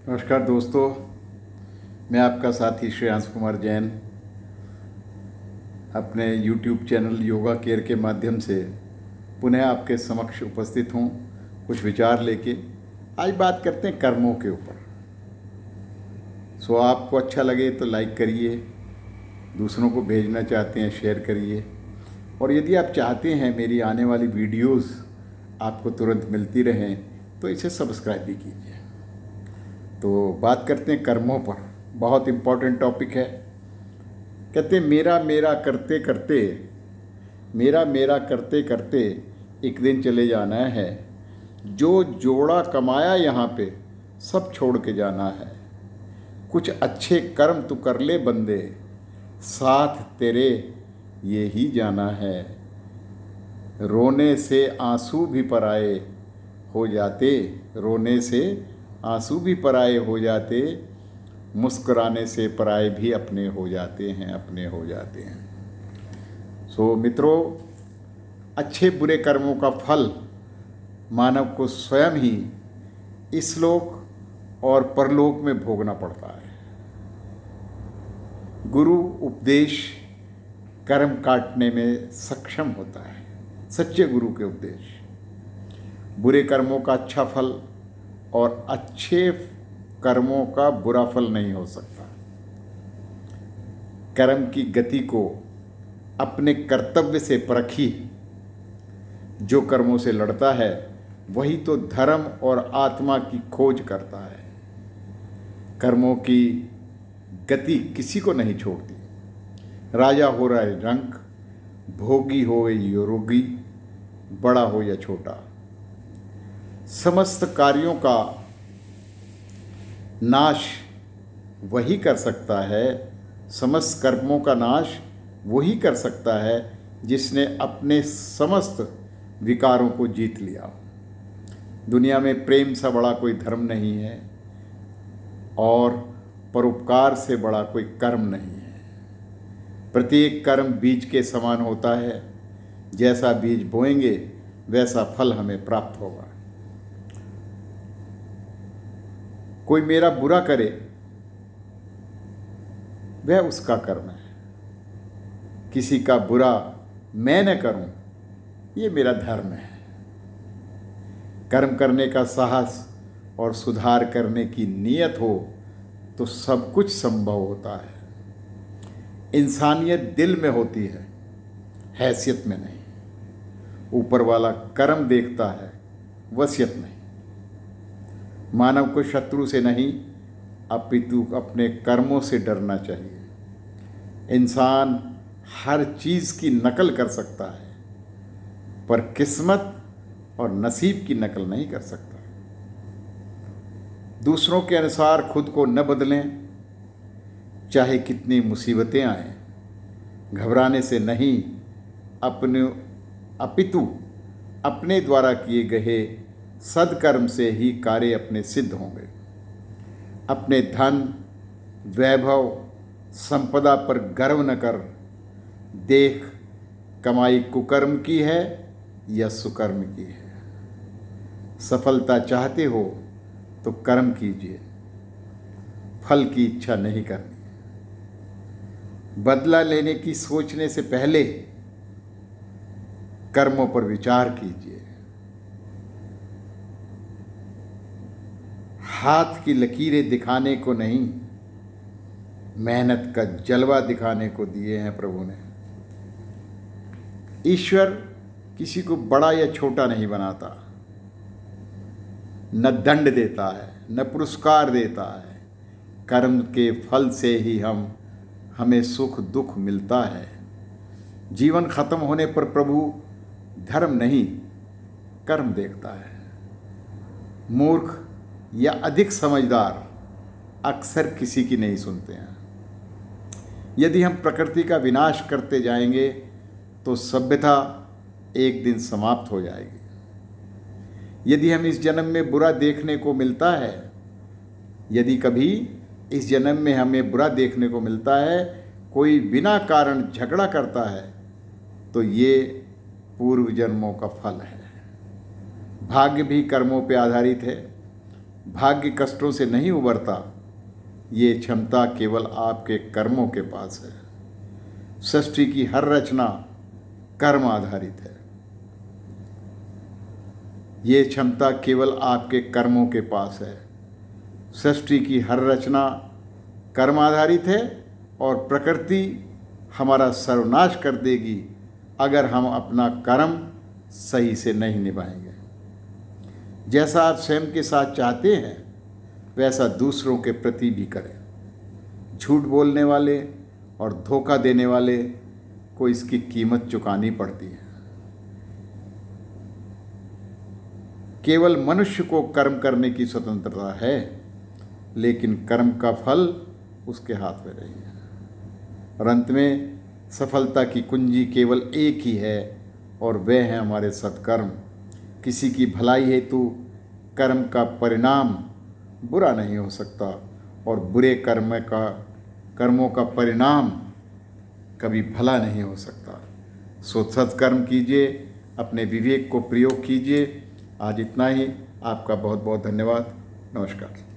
नमस्कार दोस्तों, मैं आपका साथी श्रेयांश कुमार जैन अपने YouTube चैनल योगा केयर के माध्यम से पुनः आपके समक्ष उपस्थित हूँ कुछ विचार लेके। आज बात करते हैं कर्मों के ऊपर। आपको अच्छा लगे तो लाइक करिए, दूसरों को भेजना चाहते हैं शेयर करिए, और यदि आप चाहते हैं मेरी आने वाली वीडियोस आपको तुरंत मिलती रहें तो इसे सब्सक्राइब भी कीजिए। तो बात करते हैं कर्मों पर। बहुत इम्पोर्टेंट टॉपिक है। कहते हैं मेरा मेरा करते करते, मेरा मेरा करते करते एक दिन चले जाना है। जो जोड़ा कमाया यहाँ पे सब छोड़ के जाना है। कुछ अच्छे कर्म तू कर ले बंदे, साथ तेरे ये ही जाना है। रोने से आंसू भी पराए हो जाते, रोने से आंसू भी पराए हो जाते, मुस्कुराने से पराए भी अपने हो जाते हैं, अपने हो जाते हैं। मित्रों, अच्छे बुरे कर्मों का फल मानव को स्वयं ही इस लोक और परलोक में भोगना पड़ता है। गुरु उपदेश कर्म काटने में सक्षम होता है। सच्चे गुरु के उपदेश बुरे कर्मों का अच्छा फल और अच्छे कर्मों का बुरा फल नहीं हो सकता। कर्म की गति को अपने कर्तव्य से परखिए। जो कर्मों से लड़ता है वही तो धर्म और आत्मा की खोज करता है। कर्मों की गति किसी को नहीं छोड़ती। राजा हो रहा है रंक, भोगी हो या रोगी, बड़ा हो या छोटा, समस्त कार्यों का नाश वही कर सकता है। समस्त कर्मों का नाश वही कर सकता है जिसने अपने समस्त विकारों को जीत लिया। दुनिया में प्रेम से बड़ा कोई धर्म नहीं है और परोपकार से बड़ा कोई कर्म नहीं है। प्रत्येक कर्म बीज के समान होता है। जैसा बीज बोएंगे वैसा फल हमें प्राप्त होगा। कोई मेरा बुरा करे वह उसका कर्म है। किसी का बुरा मैं न करूं ये मेरा धर्म है। कर्म करने का साहस और सुधार करने की नीयत हो तो सब कुछ संभव होता है। इंसानियत दिल में होती है, हैसियत में नहीं। ऊपर वाला कर्म देखता है, वसीयत नहीं। मानव को शत्रु से नहीं अपितु अपने कर्मों से डरना चाहिए। इंसान हर चीज़ की नकल कर सकता है पर किस्मत और नसीब की नकल नहीं कर सकता। दूसरों के अनुसार खुद को न बदलें, चाहे कितनी मुसीबतें आएं। घबराने से नहीं अपितु अपने द्वारा किए गए सद्कर्म से ही कार्य अपने सिद्ध होंगे। अपने धन, वैभव, संपदा पर गर्व न कर। देख कमाई कुकर्म की है या सुकर्म की है। सफलता चाहते हो तो कर्म कीजिए, फल की इच्छा नहीं करनी। बदला लेने की सोचने से पहले कर्मों पर विचार कीजिए। हाथ की लकीरें दिखाने को नहीं, मेहनत का जलवा दिखाने को दिए हैं प्रभु ने। ईश्वर किसी को बड़ा या छोटा नहीं बनाता, न दंड देता है न पुरस्कार देता है। कर्म के फल से ही हमें सुख दुख मिलता है। जीवन खत्म होने पर प्रभु धर्म नहीं कर्म देखता है। मूर्ख या अधिक समझदार अक्सर किसी की नहीं सुनते हैं। यदि हम प्रकृति का विनाश करते जाएंगे तो सभ्यता एक दिन समाप्त हो जाएगी। यदि हम इस जन्म में बुरा देखने को मिलता है, यदि कभी इस जन्म में हमें बुरा देखने को मिलता है, कोई बिना कारण झगड़ा करता है, तो ये पूर्व जन्मों का फल है। भाग्य भी कर्मों पर आधारित है। भाग्य कष्टों से नहीं उबरता, ये क्षमता केवल आपके कर्मों के पास है। सृष्टि की हर रचना कर्म आधारित है। ये क्षमता केवल आपके कर्मों के पास है। सृष्टि की हर रचना कर्म आधारित है और प्रकृति हमारा सर्वनाश कर देगी अगर हम अपना कर्म सही से नहीं निभाएंगे। जैसा आप स्वयं के साथ चाहते हैं वैसा दूसरों के प्रति भी करें। झूठ बोलने वाले और धोखा देने वाले को इसकी कीमत चुकानी पड़ती है। केवल मनुष्य को कर्म करने की स्वतंत्रता है, लेकिन कर्म का फल उसके हाथ में नहीं है। और अंत में सफलता की कुंजी केवल एक ही है और वह है हमारे सत्कर्म। किसी की भलाई हेतु कर्म का परिणाम बुरा नहीं हो सकता और बुरे कर्मों का परिणाम कभी भला नहीं हो सकता। सो सत्कर्म कीजिए, अपने विवेक को प्रयोग कीजिए। आज इतना ही। आपका बहुत बहुत धन्यवाद। नमस्कार।